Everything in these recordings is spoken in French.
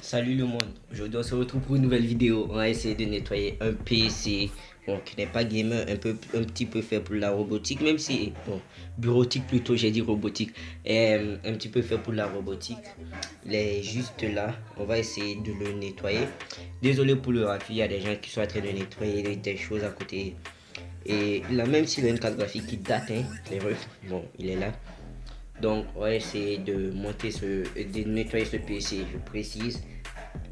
Salut le monde, aujourd'hui on se retrouve pour une nouvelle vidéo. On va essayer de nettoyer un PC bon, qui n'est pas gamer, un petit peu fait pour la robotique, même si, bon, bureautique plutôt, j'ai dit robotique, un petit peu fait pour la robotique. Il est juste là, on va essayer de le nettoyer. Désolé pour le raffut, il y a des gens qui sont en train de nettoyer des choses à côté. Et là, même s'il a une carte graphique qui date, hein, les refs, bon, il est là. Donc, on va essayer de monter de nettoyer ce PC, je précise.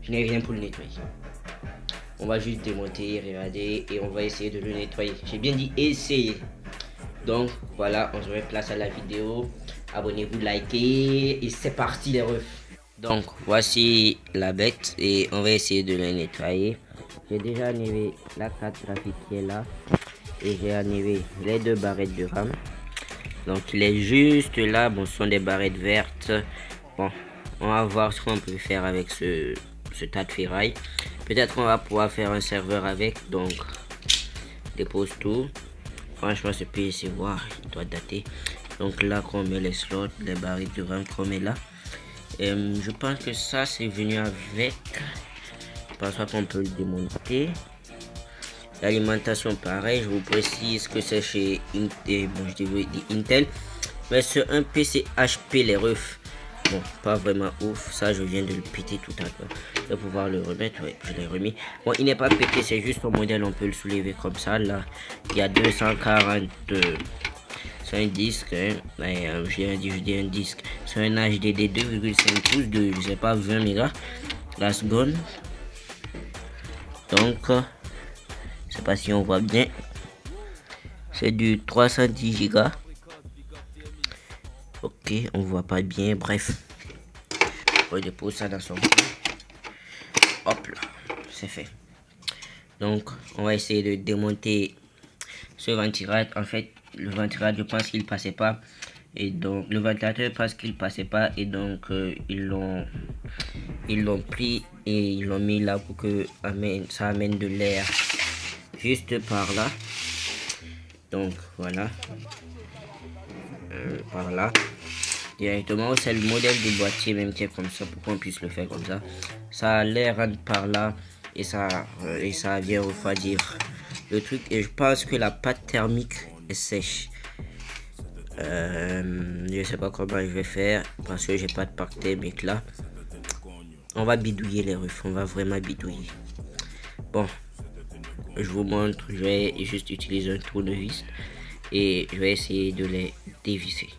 Je n'ai rien pour le nettoyer. On va juste démonter, regarder et on va essayer de le nettoyer. J'ai bien dit essayer. Donc, voilà, on se met place à la vidéo. Abonnez-vous, likez et c'est parti les refs. Donc, voici la bête et on va essayer de le nettoyer. J'ai déjà enlevé la carte graphique qui est là. Et j'ai enlevé les deux barrettes de RAM. Donc il est juste là, bon ce sont des barrettes vertes. Bon, on va voir ce qu'on peut faire avec ce tas de ferraille. Peut-être qu'on va pouvoir faire un serveur avec, donc dépose tout. Franchement ce PC, wow, il doit dater. Donc là qu'on met les slots, les barrettes de RAM qu'on met là. Je pense que ça c'est venu avec. Je pense pas qu'on peut le démonter. L'alimentation pareil, je vous précise que c'est chez Intel, bon je dis Intel, mais c'est un PC HP les refs, bon pas vraiment ouf, ça je viens de le péter tout à l'heure, je vais pouvoir le remettre, ouais je l'ai remis, bon il n'est pas pété, c'est juste un modèle, on peut le soulever comme ça, là il y a 240, c'est un disque, hein, je dis un disque, c'est un HDD 2,5 pouces de, je sais pas, 20 mégas, la seconde, donc je sais pas si on voit bien, c'est du 310 Go. Ok, on voit pas bien, bref, on dépose ça dans son coin. Hop là, c'est fait. Donc on va essayer de démonter ce ventilateur. En fait le ventilateur, je pense qu'il passait pas, et donc le ventilateur parce qu'il passait pas, et donc ils l'ont pris et ils l'ont mis là pour que ça amène de l'air juste par là. Donc voilà, par là directement, c'est le modèle du boîtier même qui est comme ça pour qu'on puisse le faire comme ça. Ça a l'air rentre par là et ça vient refroidir le truc, et je pense que la pâte thermique est sèche. Je sais pas comment je vais faire parce que j'ai pas de pâte thermique là. On va bidouiller les refs, on va vraiment bidouiller. Bon, je vous montre, je vais juste utiliser un tournevis et je vais essayer de les dévisser.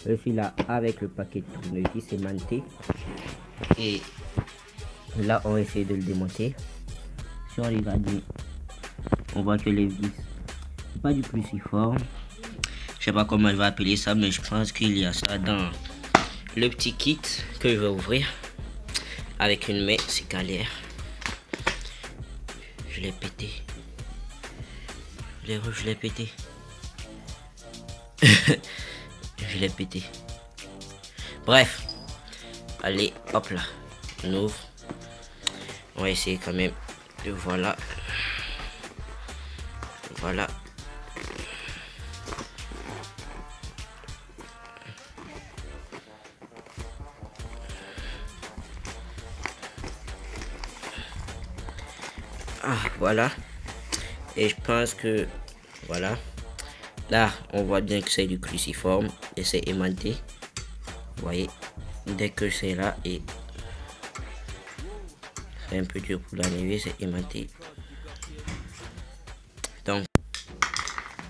Je suis là avec le paquet de tournevis aimanté et là on va essayer de le démonter. Si on regarde, on voit que les vis, c'est pas du cruciforme, je sais pas comment je vais appeler ça, mais je pense qu'il y a ça dans le petit kit que je vais ouvrir avec une main, c'est galère. Je l'ai pété. Les refs, je l'ai pété. Je l'ai pété. Bref. Allez, hop là. On ouvre. On va essayer quand même de voilà. Voilà. Ah, voilà. Et je pense que voilà, là on voit bien que c'est du cruciforme et c'est aimanté, vous voyez, dès que c'est là, et c'est un peu dur pour l'enlever, c'est aimanté. Donc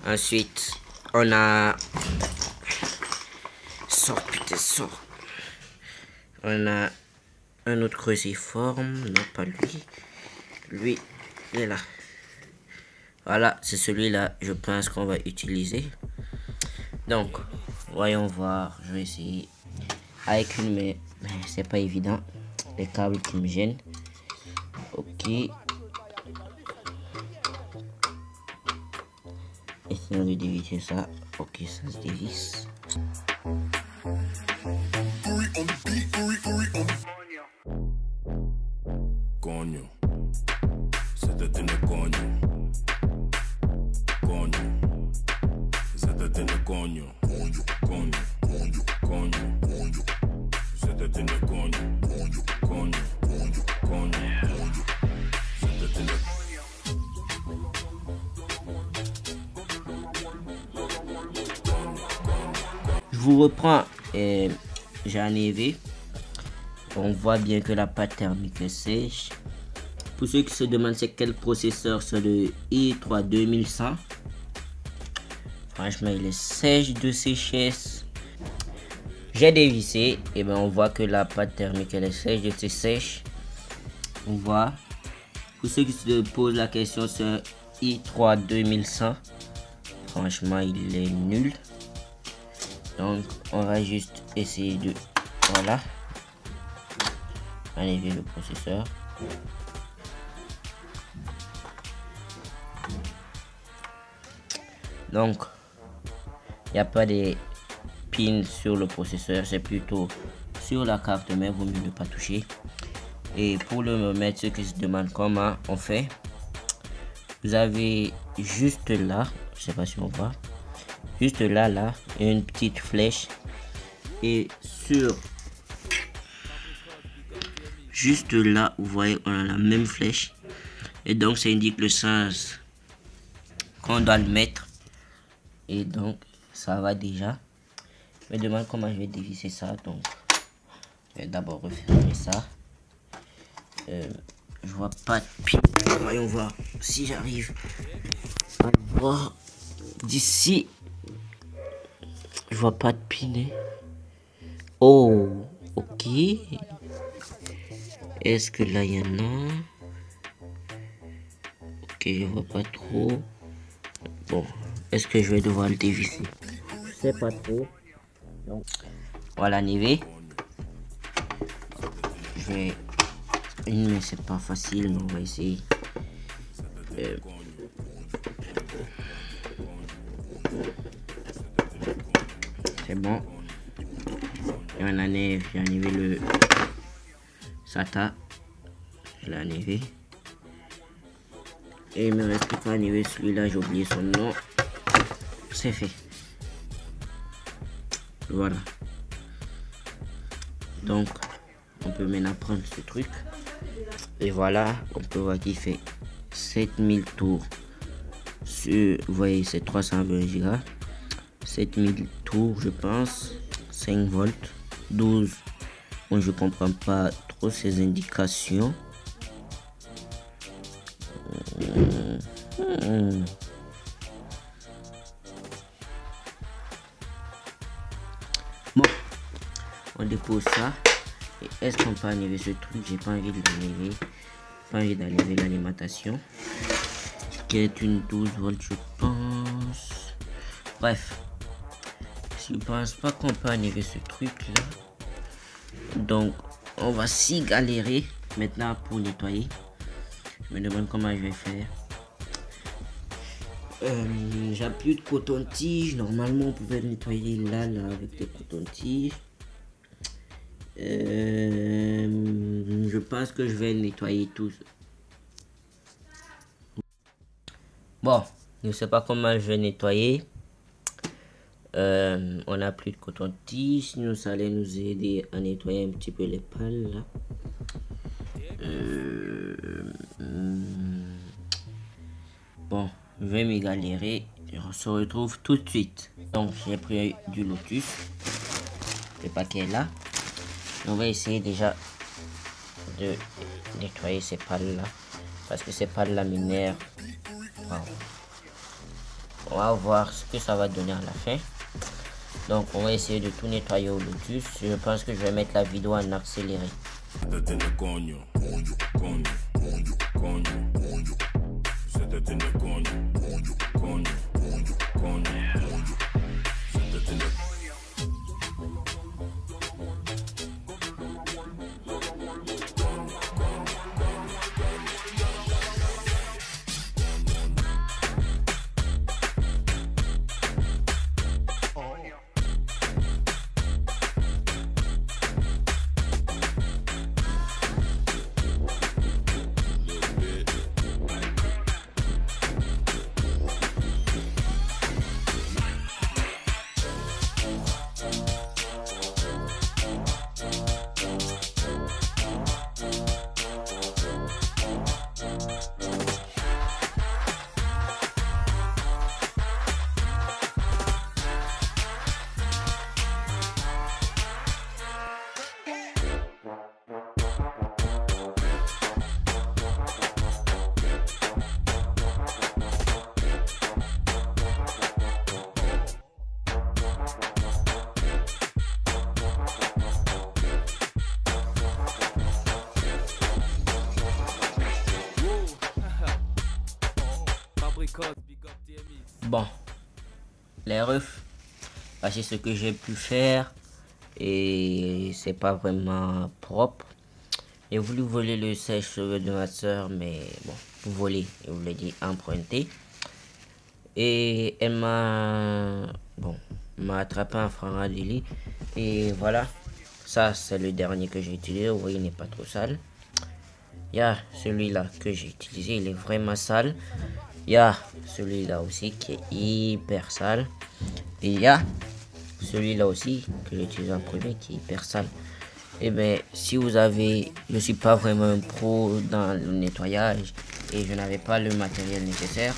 ensuite on a on a un autre cruciforme, non pas lui il est là. Voilà, c'est celui-là, je pense qu'on va utiliser. Donc, voyons voir. Je vais essayer avec une main, mais c'est pas évident. Les câbles qui me gênent. Ok. Essayons de dévisser ça. Ok, ça se dévisse. Coño, se te tiene coño. Se te tiene coño. Se te tiene coño. vous reprends. J'ai enlevé. On voit bien que la pâte thermique est sèche. Pour ceux qui se demandent c'est quel processeur, c'est le i3 2100. Franchement, il est sèche de séchesse. J'ai dévissé et ben on voit que la pâte thermique elle est sèche, de sèche. On voit. Pour ceux qui se posent la question, c'est un i3 2100. Franchement, il est nul. Donc, on va juste essayer de, voilà, enlever le processeur. Donc, il n'y a pas de pin sur le processeur, c'est plutôt sur la carte, mais il vaut mieux ne pas toucher. Et pour le mettre, ceux qui se demandent comment on fait, vous avez juste là, je sais pas si on voit, juste là, une petite flèche, et sur juste là, vous voyez, on a la même flèche, et donc ça indique le sens qu'on doit le mettre. Et donc ça va déjà. Je me demande comment je vais dévisser ça, donc je vais d'abord refermer ça. Je vois pas de pin. Voyons voir si j'arrive à le voir d'ici. Je vois pas de pin. Oh, ok. Est-ce que là il y en a? Ok, je vois pas trop. Bon, est-ce que je vais devoir le dévisser? Je sais pas trop. Donc, voilà, nivé. Je vais. Mais c'est pas facile, mais on va essayer. C'est bon. Et on enlève, j'ai enlevé le SATA. Je l'ai enlevé. Et il me reste plus qu'à enlever celui-là, j'ai oublié son nom. C'est fait. Voilà. Donc, on peut maintenant prendre ce truc. Et voilà, on peut voir qu'il fait 7000 tours. Vous voyez, c'est 320 Go. 7000 tours, je pense. 5 volts. 12. Bon, je comprends pas trop ces indications. Bon, on dépose ça. Et est-ce qu'on peut enlever ce truc? J'ai pas envie de l'enlever. Pas envie d'enlever l'alimentation, qui est une 12 volts, je pense. Bref, je pense pas qu'on peut enlever ce truc là. Donc, on va s'y galérer maintenant pour nettoyer. Je me demande comment je vais faire. J'ai plus de coton-tige. Normalement, on pouvait nettoyer là avec des coton-tiges. Je pense que je vais nettoyer tout. Bon, je ne sais pas comment je vais nettoyer. On n'a plus de coton-tige. Sinon, ça allait nous aider à nettoyer un petit peu les pales là. Bon, je vais me galérer. On se retrouve tout de suite. Donc, j'ai pris du Lotus. Le paquet là. On va essayer déjà de nettoyer ces pales là. Parce que ces pales là m'énervent. Wow. On va voir ce que ça va donner à la fin. Donc, on va essayer de tout nettoyer au Lotus. Je pense que je vais mettre la vidéo en accéléré. Bon, les refs, voici ce que j'ai pu faire. Et c'est pas vraiment propre. J'ai voulu voler le sèche-cheveux de ma soeur, mais bon, voler, je voulais dire emprunter. Et elle m'a attrapé un franc à délit. Et voilà, ça c'est le dernier que j'ai utilisé. Vous voyez, il n'est pas trop sale. Il y a celui-là que j'ai utilisé, il est vraiment sale. Il y a celui-là aussi qui est hyper sale. Et il y a celui-là aussi que j'ai utilisé en premier qui est hyper sale. Et bien, si vous avez, je suis pas vraiment un pro dans le nettoyage et je n'avais pas le matériel nécessaire.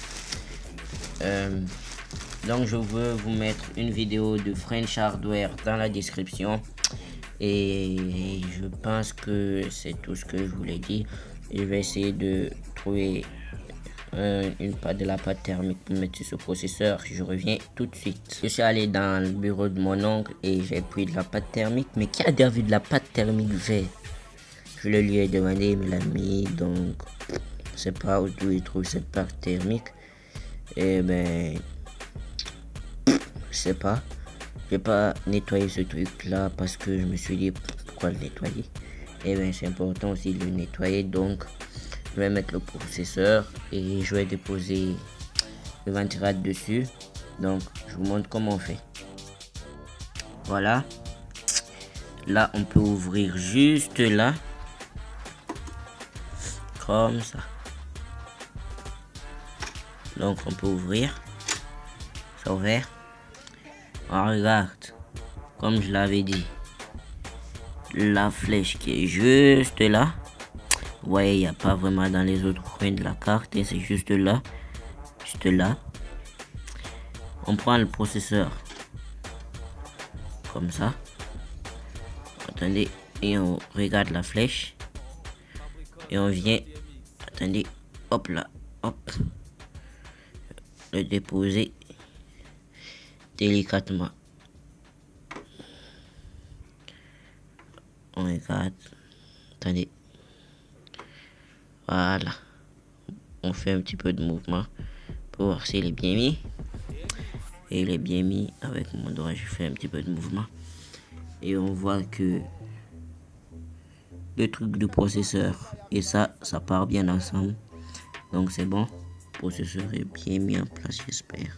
Donc je veux vous mettre une vidéo de French Hardware dans la description. Et je pense que c'est tout ce que je voulais dire. Je vais essayer de trouver de la pâte thermique pour mettre sur ce processeur. Je reviens tout de suite. Je suis allé dans le bureau de mon oncle et j'ai pris de la pâte thermique. Mais qui a déjà vu de la pâte thermique verte? Je le lui ai demandé, il me l'a mis. Donc je sais pas où il trouve cette pâte thermique. Et ben je sais pas. Je vais pas nettoyer ce truc là parce que je me suis dit pourquoi le nettoyer. Et ben c'est important aussi de le nettoyer. Donc je vais mettre le processeur et je vais déposer le ventirateur dessus. Donc je vous montre comment on fait. Voilà, là on peut ouvrir juste là comme ça. Donc on peut ouvrir, ça ouvert. On regarde, comme je l'avais dit, la flèche qui est juste là. Vous voyez, il n'y a pas vraiment dans les autres coins de la carte, et c'est juste là. Juste là. On prend le processeur comme ça. Attendez, et on regarde la flèche. Et on vient, attendez, hop là, hop. Le déposer délicatement. On regarde, attendez. Voilà, on fait un petit peu de mouvement pour voir s'il est bien mis. Et il est bien mis. Avec mon doigt, je fais un petit peu de mouvement. Et on voit que le truc du processeur et ça part bien ensemble. Donc c'est bon. Le processeur est bien mis en place, j'espère.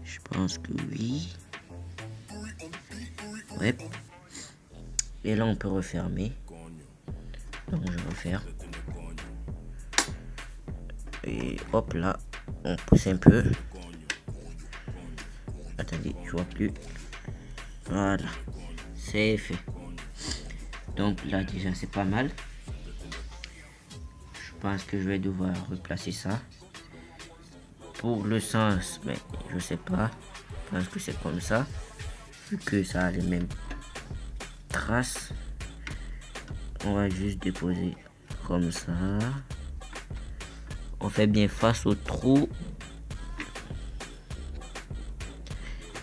Je pense que oui. Ouais. Et là, on peut refermer. Donc je referme. Et hop là, on pousse un peu. Attendez, je vois plus. Voilà, c'est fait. Donc là déjà c'est pas mal. Je pense que je vais devoir replacer ça. Pour le sens, mais je sais pas. Je pense que c'est comme ça. Vu que ça a les mêmes traces. On va juste déposer comme ça. On fait bien face au trou.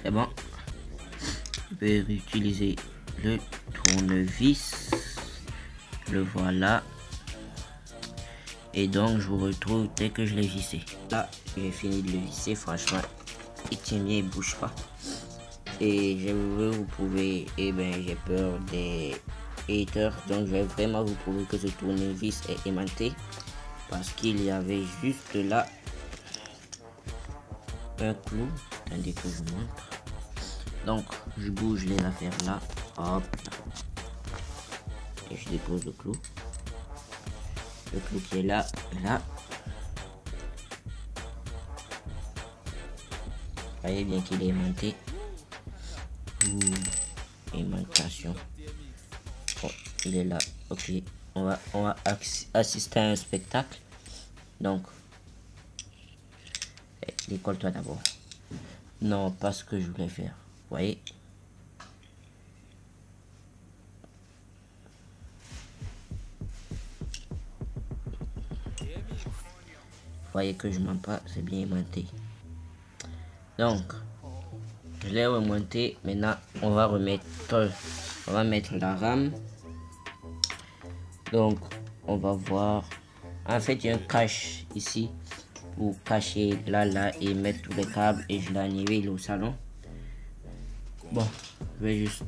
C'est bon. Je vais réutiliser le tournevis. Le voilà. Et donc je vous retrouve dès que je l'ai vissé. Là, j'ai fini de le visser. Franchement, il tient bien, il bouge pas. Et je veux vous prouver, et ben j'ai peur des haters. Donc je vais vraiment vous prouver que ce tournevis est aimanté. Parce qu'il y avait juste là un clou. Attendez que je vous montre. Donc je bouge les affaires là. Hop. Et je dépose le clou. Le clou qui est là. Là. Vous voyez bien qu'il est aimanté. Aimantation. Bon, il est là. Ok. On va assister à un spectacle. Donc, décolle-toi d'abord. Non, pas ce que je voulais faire. Vous voyez? Vous voyez que je mens pas, c'est bien aimanté. Donc, je l'ai remonté. Maintenant, on va mettre la RAM. Donc, on va voir. En fait, il y a un cache ici pour cacher là et mettre tous les câbles, et je l'ai annihilé, il est au salon. Bon, je vais juste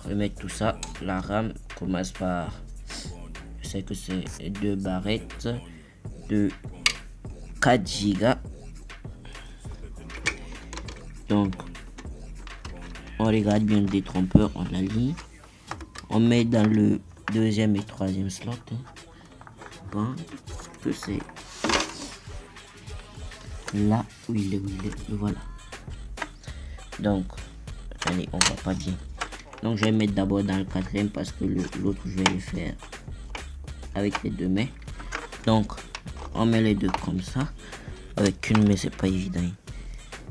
remettre tout ça. La RAM commence par, je sais que c'est 2 barrettes de 4 Go. Donc on regarde bien le détrompeur, on l'aligne, on met dans le 2e et 3e slot. Bon, que c'est là où il est, le voilà. Donc allez, on voit pas bien, donc je vais mettre d'abord dans le 4e parce que l'autre je vais le faire avec les 2 mains. Donc on met les deux comme ça, avec une main c'est pas évident.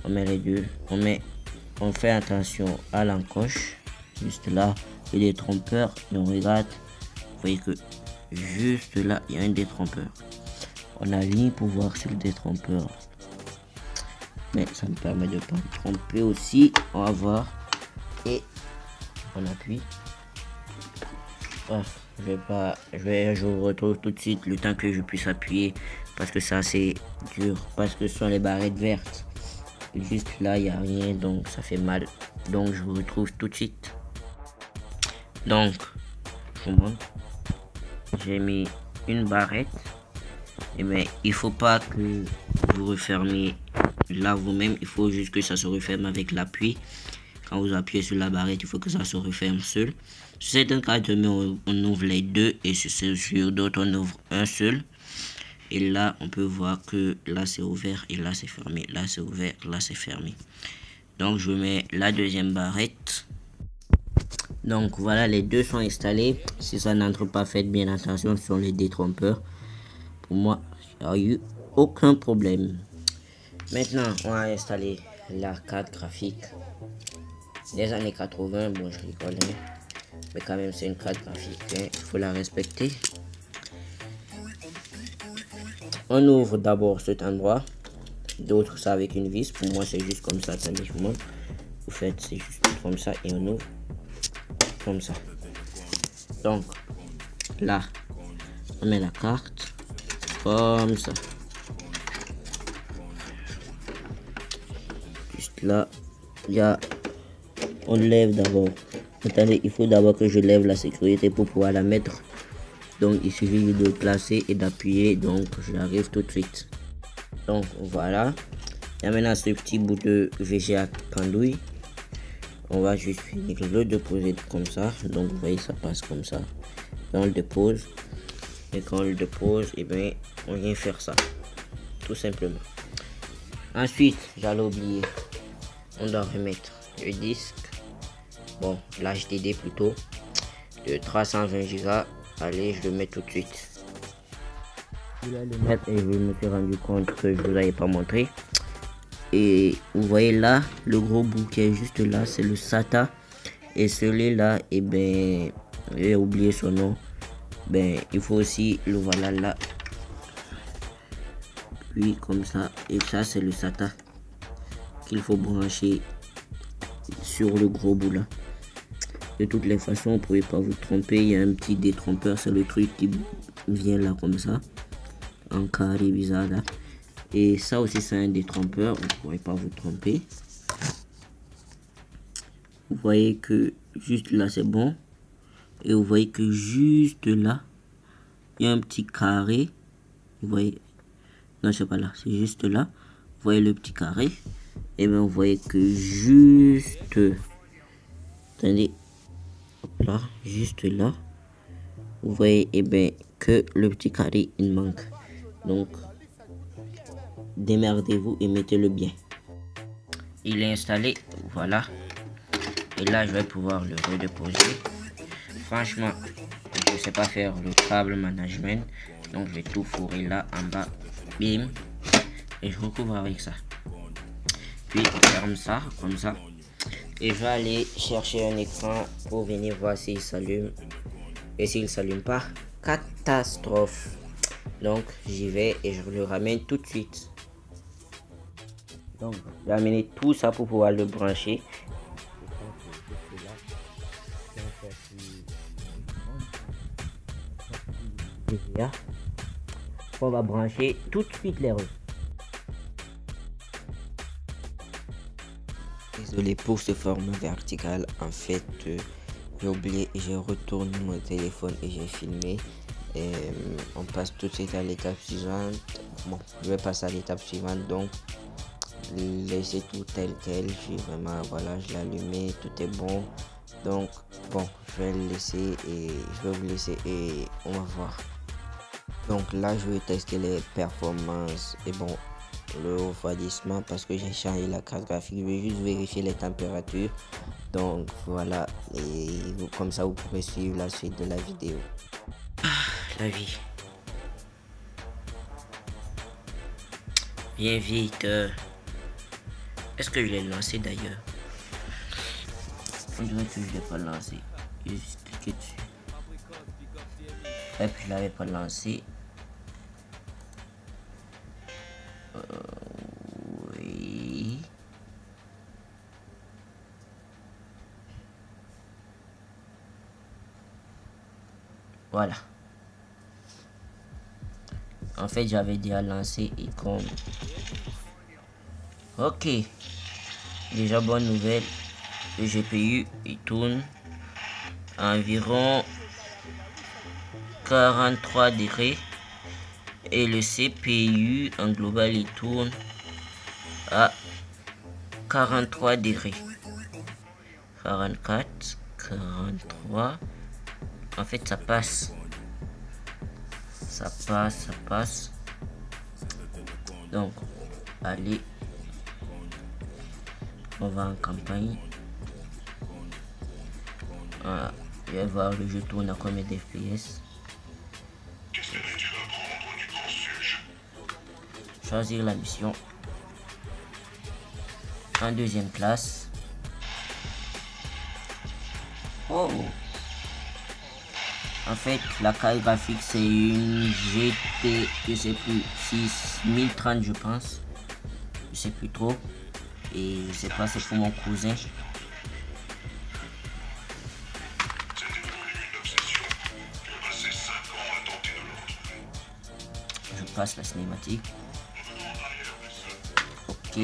On met les deux, on fait attention à l'encoche, juste là, le détrompeur, et on regarde, vous voyez que juste là, il y a un détrompeur. On aligne pour voir sur le détrompeur, mais ça me permet de pas me tromper aussi. On va voir, et on appuie. Bref, je vous retrouve tout de suite, le temps que je puisse appuyer, parce que c'est assez dur, parce que ce sont les barrettes vertes. Juste là, il n'y a rien, donc ça fait mal. Donc, je vous retrouve tout de suite. Donc, je vous montre. J'ai mis une barrette. Et bien, il faut pas que vous refermiez là vous-même. Il faut juste que ça se referme avec l'appui. Quand vous appuyez sur la barrette, il faut que ça se referme seul. Sur certains cas de main, on ouvre les deux. Et sur d'autres, on ouvre un seul. Et là, on peut voir que là, c'est ouvert et là, c'est fermé. Là, c'est ouvert, là, c'est fermé. Donc, je mets la 2e barrette. Donc, voilà, les deux sont installés. Si ça n'entre pas, faites bien attention, ce sont les détrompeurs. Pour moi, il n'y a eu aucun problème. Maintenant, on va installer la carte graphique des années 80. Bon, je rigole, hein. Mais quand même, c'est une carte graphique. Il faut la respecter. On ouvre d'abord cet endroit, d'autres ça avec une vis. Pour moi c'est juste comme ça. Attendez, je vous montre. Vous faites, c'est juste comme ça et on ouvre comme ça. Donc là, on met la carte comme ça. Juste là, il y a, on lève d'abord. Attendez, il faut d'abord que je lève la sécurité pour pouvoir la mettre. Donc il suffit de placer et d'appuyer, donc j'arrive tout de suite. Donc voilà, il y a maintenant ce petit bout de VGA pendouille. On va juste finir le déposer comme ça. Donc vous voyez, ça passe comme ça. Et on le dépose, et quand on le dépose, et bien on vient faire ça tout simplement. Ensuite, j'allais oublier, on doit remettre le disque, bon l'HDD plutôt, de 320 Go. Allez, je le mets tout de suite. Je vais le mettre et je me suis rendu compte que je vous avais pas montré. Et vous voyez là, le gros bout qui est juste là, c'est le SATA. Et celui-là, et ben, j'ai oublié son nom. Ben, il faut aussi le voilà là. Puis comme ça, et ça c'est le SATA qu'il faut brancher sur le gros bout là. De toutes les façons, vous ne pouvez pas vous tromper. Il y a un petit détrompeur, c'est le truc qui vient là comme ça, en carré bizarre là. Et ça aussi c'est un détrompeur, vous ne pourrez pas vous tromper. Vous voyez que juste là c'est bon. Et vous voyez que juste là, il y a un petit carré. Vous voyez, non c'est pas là, c'est juste là. Vous voyez le petit carré. Et bien vous voyez que juste, attendez, là, juste là, vous voyez et bien que le petit carré il manque. Donc démerdez-vous et mettez-le bien. Il est installé, voilà. Et là je vais pouvoir le redéposer. Franchement, je ne sais pas faire le câble management, donc je vais tout fourrer là en bas, bim, et je recouvre avec ça. Puis on ferme ça comme ça. Et je vais aller chercher un écran pour venir voir s'il s'allume. Et s'il ne s'allume pas, catastrophe. Donc j'y vais et je le ramène tout de suite. Donc j'ai amené tout ça pour pouvoir le brancher. On va brancher tout de suite les roues. Désolé pour ce format vertical. En fait, j'ai oublié et j'ai retourné mon téléphone et j'ai filmé. On passe tout de suite à l'étape suivante. Bon, je vais passer à l'étape suivante. Donc, laissez tout tel quel. J'ai vraiment, voilà, je l'ai allumé, tout est bon. Donc, bon, je vais le laisser et je vais vous laisser et on va voir. Donc là, je vais tester les performances et bon, le refroidissement parce que j'ai changé la carte graphique. Je vais juste vérifier les températures. Donc voilà, et comme ça vous pourrez suivre la suite de la vidéo. La vie. Viens vite. Est-ce que je l'ai lancé d'ailleurs? On dirait que je ne l'ai pas lancé. J'ai juste cliqué dessus. Et puis je l'avais pas lancé. Oui. Voilà. En fait, j'avais déjà lancé et comme... Ok. Déjà, bonne nouvelle. Le GPU, il tourne à environ 43 degrés. Et le CPU, en global, il tourne à 43 degrés. 44, 43. En fait, ça passe. Ça passe. Donc, allez. On va en campagne. Ah, je vais voir le jeu tourne à combien d'FPS. Choisir la mission. En deuxième place. Oh! En fait, la carte graphique c'est une GT, je sais plus, 6030 je pense. Je sais plus trop. Et je sais pas, c'est pour mon cousin. Je passe la cinématique. Ok.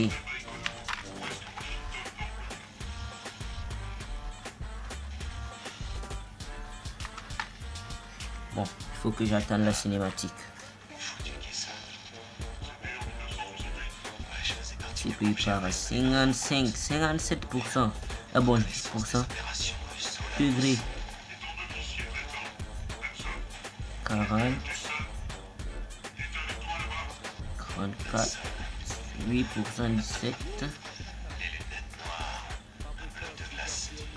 Bon, il faut que j'attende la cinématique. CPU part à 57%. Ah bon, 10%. Degré. 40. 34. 8%, 17.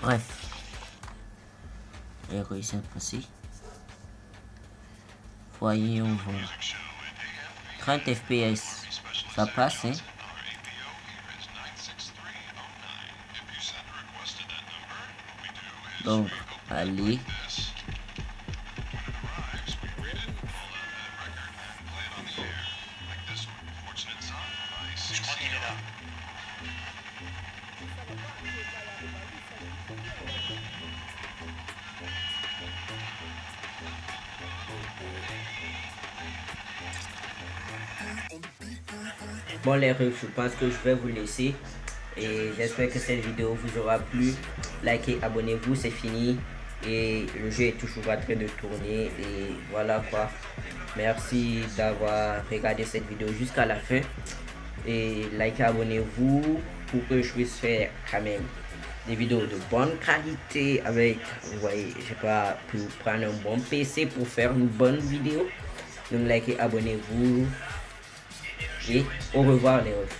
Bref. J'ai réussi à passer. Voyons voir. 30 FPS. Ça passe, hein? Donc, allez. Je crois qu'il est là. Bon les refs, je pense que je vais vous laisser. Et j'espère que cette vidéo vous aura plu. Likez, abonnez-vous, c'est fini. Et le jeu est toujours en train de tourner. Et voilà quoi. Merci d'avoir regardé cette vidéo jusqu'à la fin. Et likez, abonnez-vous pour que je puisse faire quand même des vidéos de bonne qualité avec, vous voyez, je sais pas, pour prendre un bon PC pour faire une bonne vidéo. Donc likez, abonnez-vous. Et au revoir les refs.